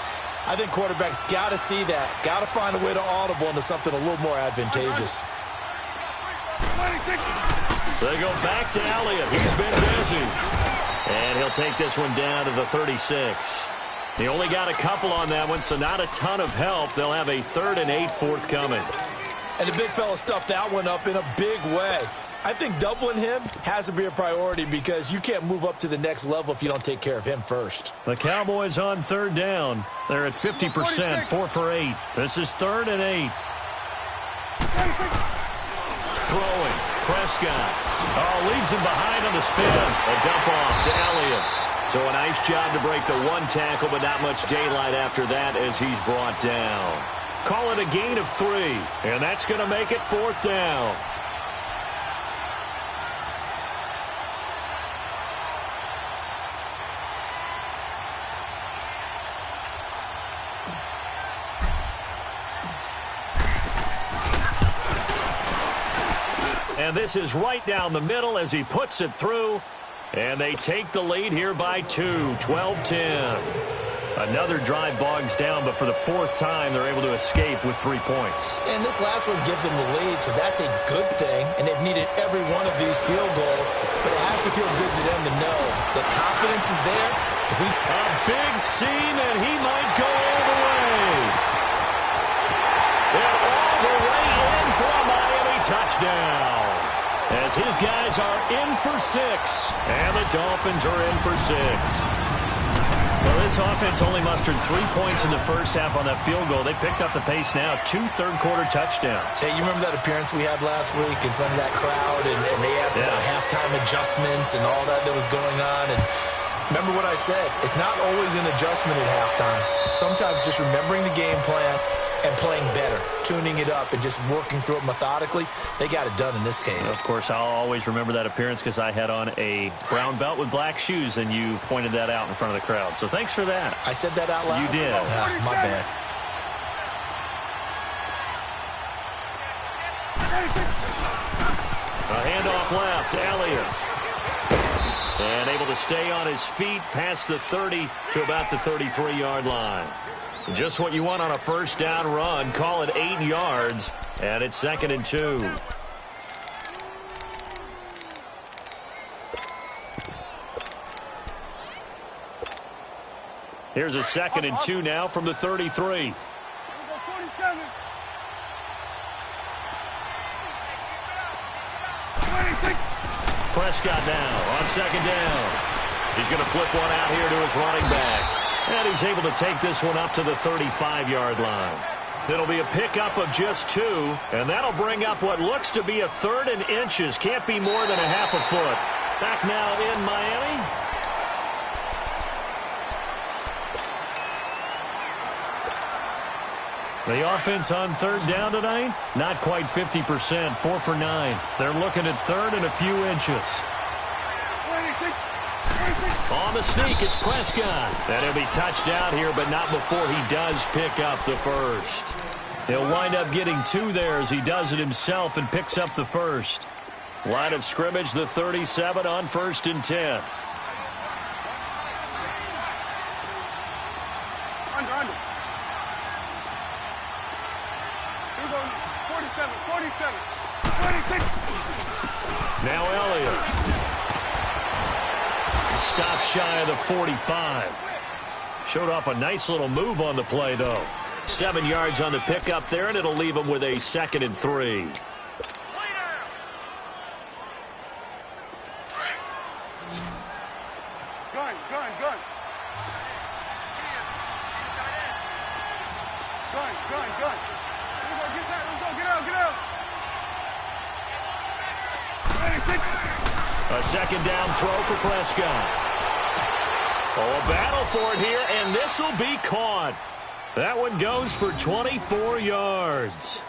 I think quarterbacks got to see that. Got to find a way to audible into something a little more advantageous. They go back to Elliott. He's been busy. And he'll take this one down to the 36. He only got a couple on that one, so not a ton of help. They'll have a 3rd and 8 forthcoming. And the big fella stuffed that one up in a big way. I think doubling him has to be a priority because you can't move up to the next level if you don't take care of him first. The Cowboys on 3rd down. They're at 50%, 4 for 8. This is 3rd and 8. Throwing, Prescott. Oh, leaves him behind on the spin. A dump off to Elliott. So a nice job to break the one tackle, but not much daylight after that as he's brought down. Call it a gain of 3, and that's going to make it 4th down. And this is right down the middle as he puts it through. And they take the lead here by 2, 12-10. Another drive bogs down, but for the 4th time, they're able to escape with 3 points. And this last one gives them the lead, so that's a good thing. And they've needed every one of these field goals, but it has to feel good to them to know that confidence is there. A big seam, and he might go all the way. And all the way in for a Miami touchdown. As his guys are in for 6, and the Dolphins are in for 6. Well, this offense only mustered 3 points in the first half on that field goal. They picked up the pace now, 2 third-quarter touchdowns. Hey, you remember that appearance we had last week in front of that crowd, and they asked about halftime adjustments and all that was going on, and remember what I said, it's not always an adjustment at halftime. Sometimes just remembering the game plan and playing better, tuning it up, and just working through it methodically. They got it done in this case. Of course, I'll always remember that appearance because I had on a brown belt with black shoes, and you pointed that out in front of the crowd. So thanks for that. I said that out loud? You did. My bad. A handoff left, Elliott. And able to stay on his feet past the 30 to about the 33-yard line. Just what you want on a first down run. Call it 8 yards, and it's 2nd and 2. Here's a 2nd and 2 now from the 33. Prescott now on 2nd down. He's going to flip one out here to his running back. And he's able to take this one up to the 35-yard line. It'll be a pickup of just 2, and that'll bring up what looks to be a 3rd and inches. Can't be more than a half a foot. Back now in Miami. The offense on 3rd down tonight, not quite 50%, 4 for 9. They're looking at 3rd and a few inches. On the sneak, it's Prescott. And he'll be touched out here, but not before he does pick up the first. He'll wind up getting 2 there as he does it himself and picks up the first. Line of scrimmage, the 37 on 1st and 10. Under. 47, 26. Now Elliott. Stops shy of the 45. Showed off a nice little move on the play, though. 7 yards on the pickup there, and it'll leave him with a 2nd and 3. Gun. Gun. Get out. A 2nd down throw for Prescott. Oh, a battle for it here, and this will be caught. That one goes for 24 yards.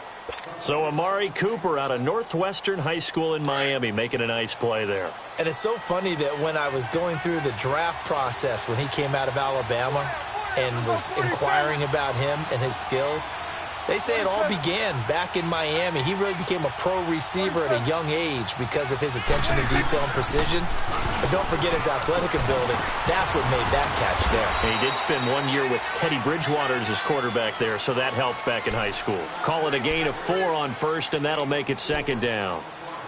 So Amari Cooper out of Northwestern High School in Miami making a nice play there. And it's so funny that when I was going through the draft process when he came out of Alabama and was inquiring about him and his skills, they say it all began back in Miami. He really became a pro receiver at a young age because of his attention to detail and precision. But don't forget his athletic ability. That's what made that catch there. He did spend 1 year with Teddy Bridgewater as his quarterback there, so that helped back in high school. Call it a gain of 4 on 1st, and that'll make it 2nd down.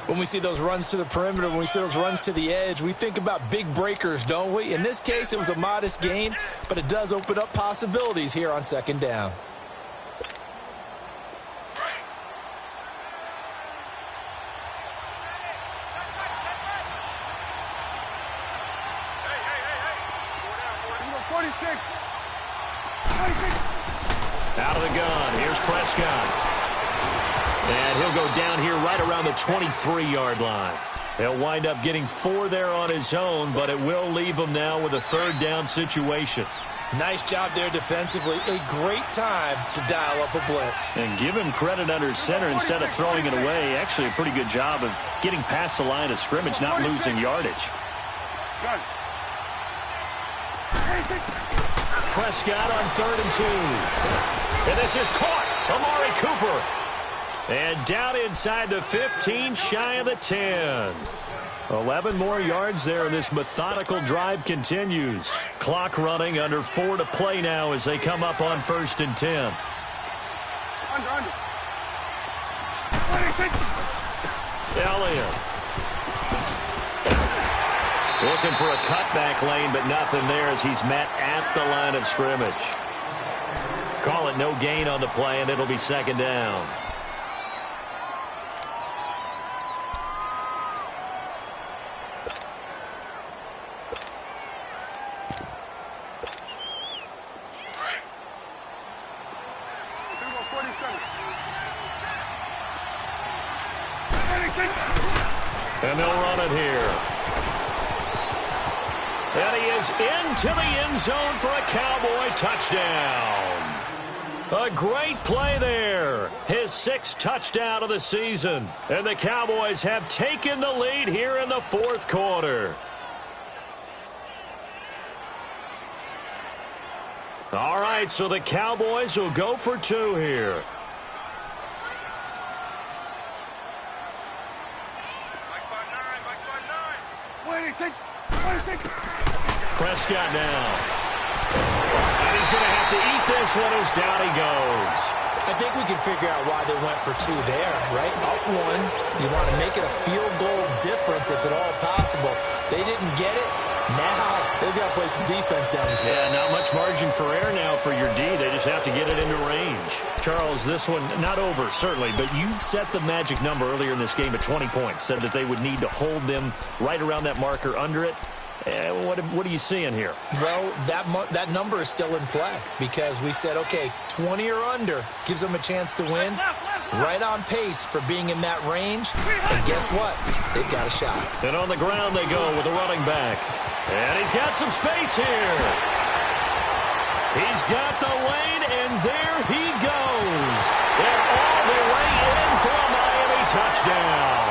When we see those runs to the perimeter, when we see those runs to the edge, we think about big breakers, don't we? In this case, it was a modest gain, but it does open up possibilities here on 2nd down. Out of the gun, here's Prescott. And he'll go down here right around the 23-yard line. He'll wind up getting 4 there on his own, but it will leave him now with a 3rd down situation. Nice job there defensively. A great time to dial up a blitz. And give him credit under center instead of throwing it away. Actually a pretty good job of getting past the line of scrimmage, not losing yardage. Prescott on 3rd and 2. And this is caught. Amari Cooper. And down inside the 15, shy of the 10. 11 more yards there, and this methodical drive continues. Clock running, under 4 to play now as they come up on 1st and 10. Under. Elliott. Looking for a cutback lane, but nothing there as he's met at the line of scrimmage. Call it no gain on the play, and it'll be 2nd down. And they'll run it here. And he is into the end zone for a Cowboy touchdown. A great play there. His 6th touchdown of the season. And the Cowboys have taken the lead here in the 4th quarter. All right, so the Cowboys will go for 2 here. Prescott now. And he's going to have to eat this one as down he goes. I think we can figure out why they went for 2 there, right? Up 1, you want to make it a field goal difference if at all possible. They didn't get it. Now they've got to play some defense down the stretch. Yeah, not much margin for error now for your D. They just have to get it into range. Charles, this one not over, certainly, but you set the magic number earlier in this game at 20 points. Said that they would need to hold them right around that marker under it. What are you seeing here? Well, that number is still in play because we said, okay, 20 or under gives them a chance to win. Right on pace for being in that range. And guess what? They've got a shot. And on the ground they go with a running back. And he's got some space here. He's got the lane, and there he goes. And all the way in for a Miami touchdown.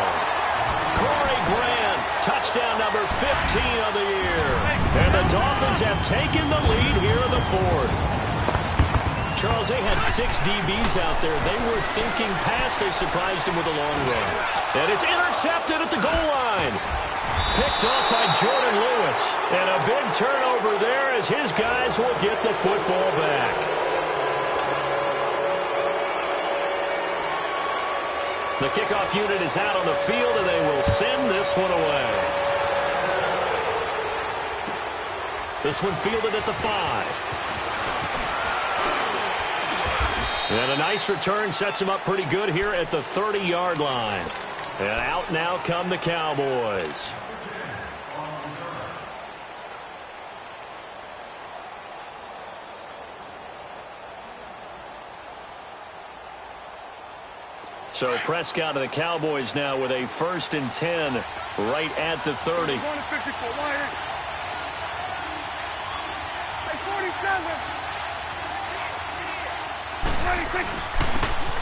Corey Grant, touchdown number 15 of the year. And the Dolphins have taken the lead here in the 4th. Charles, they had 6 DBs out there. They were thinking pass. They surprised him with a long run. And it's intercepted at the goal line. Picked off by Jordan Lewis. And a big turnover there as his guys will get the football back. The kickoff unit is out on the field, and they will send this one away. This one fielded at the 5. And a nice return sets him up pretty good here at the 30-yard line. And out now come the Cowboys. So Prescott and the Cowboys now with a 1st and 10 right at the 30.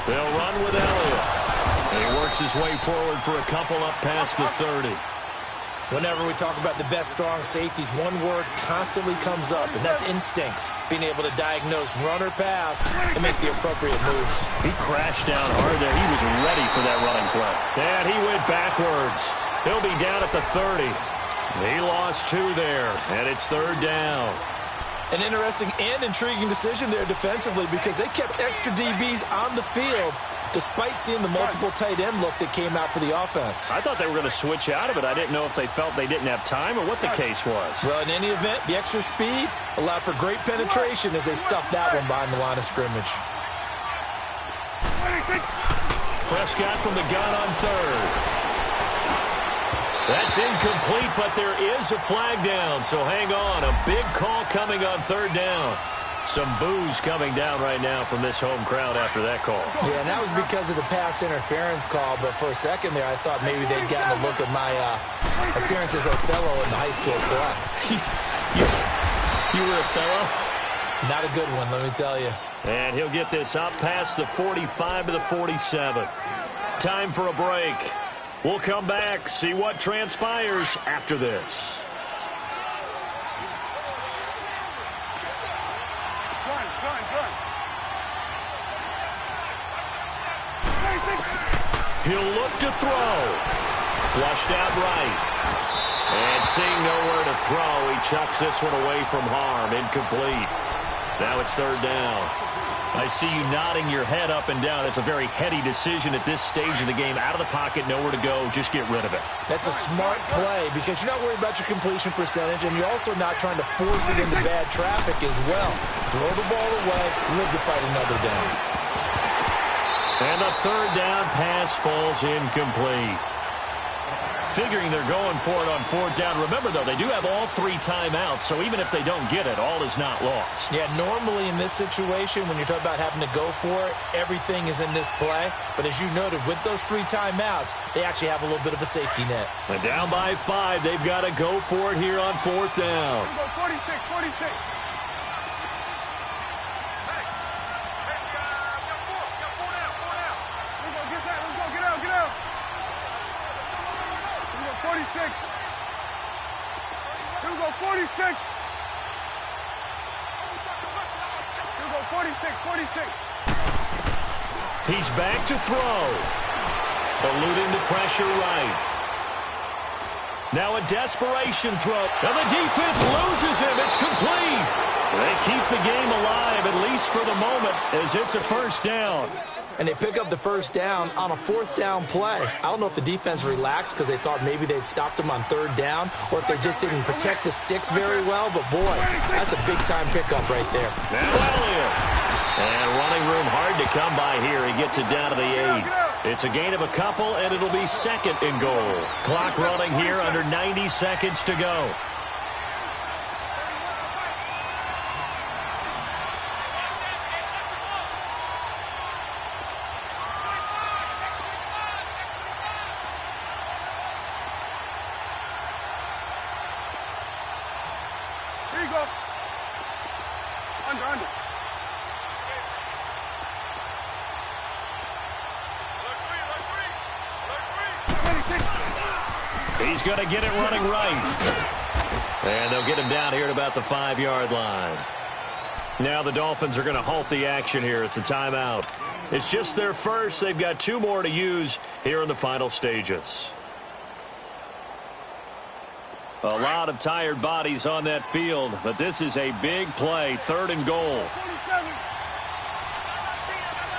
They'll run with Elliott. And he works his way forward for a couple up past the 30. Whenever we talk about the best strong safeties, one word constantly comes up, and that's instincts. Being able to diagnose run or pass and make the appropriate moves. He crashed down hard there. He was ready for that running play. And he went backwards. He'll be down at the 30. He lost 2 there, and it's 3rd down. An interesting and intriguing decision there defensively because they kept extra DBs on the field despite seeing the multiple tight end look that came out for the offense. I thought they were going to switch out of it. I didn't know if they felt they didn't have time or what the case was. Well, in any event, the extra speed allowed for great penetration as they stuffed that one behind the line of scrimmage. Prescott from the gun on 3rd. That's incomplete, but there is a flag down, so hang on. A big call coming on 3rd down. Some boos coming down right now from this home crowd after that call. Yeah, and that was because of the pass interference call, but for a second there I thought maybe they'd gotten a look at my appearance as Othello in the high school play. You were Othello? Not a good one, let me tell you. And he'll get this up past the 45 to the 47. Time for a break. We'll come back, see what transpires after this. He'll look to throw. Flushed out right. And seeing nowhere to throw, he chucks this one away from harm. Incomplete. Now it's 3rd down. I see you nodding your head up and down. It's a very heady decision at this stage of the game. Out of the pocket, nowhere to go. Just get rid of it. That's a smart play because you're not worried about your completion percentage, and you're also not trying to force it into bad traffic as well. Throw the ball away, live to fight another down. And the 3rd down pass falls incomplete. Figuring they're going for it on 4th down. Remember, though, they do have all 3 timeouts, so even if they don't get it, all is not lost. Yeah, normally in this situation, when you're talking about having to go for it, everything is in this play. But as you noted, with those 3 timeouts, they actually have a little bit of a safety net. And down by 5, they've got to go for it here on 4th down. 46. Here we go, 46. 46. He's back to throw. Eluding the pressure right. Now a desperation throw, and the defense loses him. It's complete. They keep the game alive, at least for the moment, as it's a first down. And they pick up the first down on a fourth down play. I don't know if the defense relaxed because they thought maybe they'd stopped them on third down, or if they just didn't protect the sticks very well. But, boy, that's a big-time pickup right there. Now Elliott. And running room hard to come by here. He gets it down to the 8. It's a gain of a couple, and it'll be second and goal. Clock running here under 90 seconds to go. Here you go. Under. He's going to get it running right. And they'll get him down here at about the 5-yard line. Now the Dolphins are going to halt the action here. It's a timeout. It's just their first. They've got 2 more to use here in the final stages. A lot of tired bodies on that field, but this is a big play. 3rd and goal.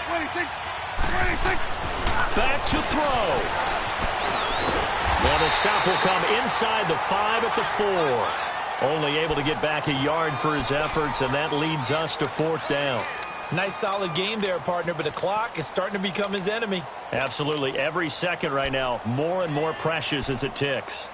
26. Back to throw. Well, the stop will come inside the 5 at the 4. Only able to get back a yard for his efforts, and that leads us to 4th down. Nice solid game there, partner, but the clock is starting to become his enemy. Absolutely. Every second right now, more and more precious as it ticks.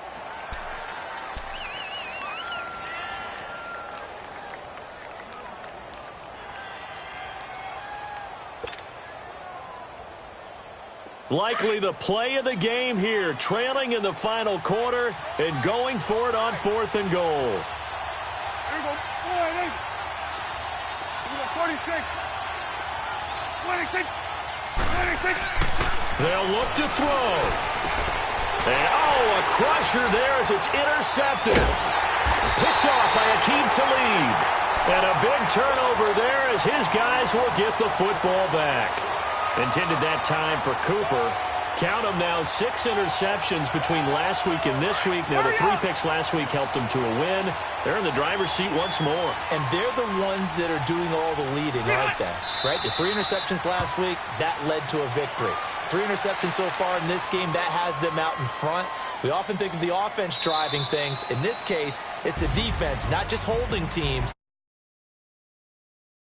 Likely the play of the game here, trailing in the final quarter and going for it on 4th and goal. Here you go. 46. 26. They'll look to throw. And, a crusher there as it's intercepted. Picked off by Akeem Talib. And a big turnover there as his guys will get the football back. Intended that time for Cooper. Count them now, 6 interceptions between last week and this week. Now, the 3 picks last week helped them to a win. They're in the driver's seat once more. And they're the ones that are doing all the leading, aren't they? Right? The 3 interceptions last week, that led to a victory. 3 interceptions so far in this game, that has them out in front. We often think of the offense driving things. In this case, it's the defense, not just holding teams.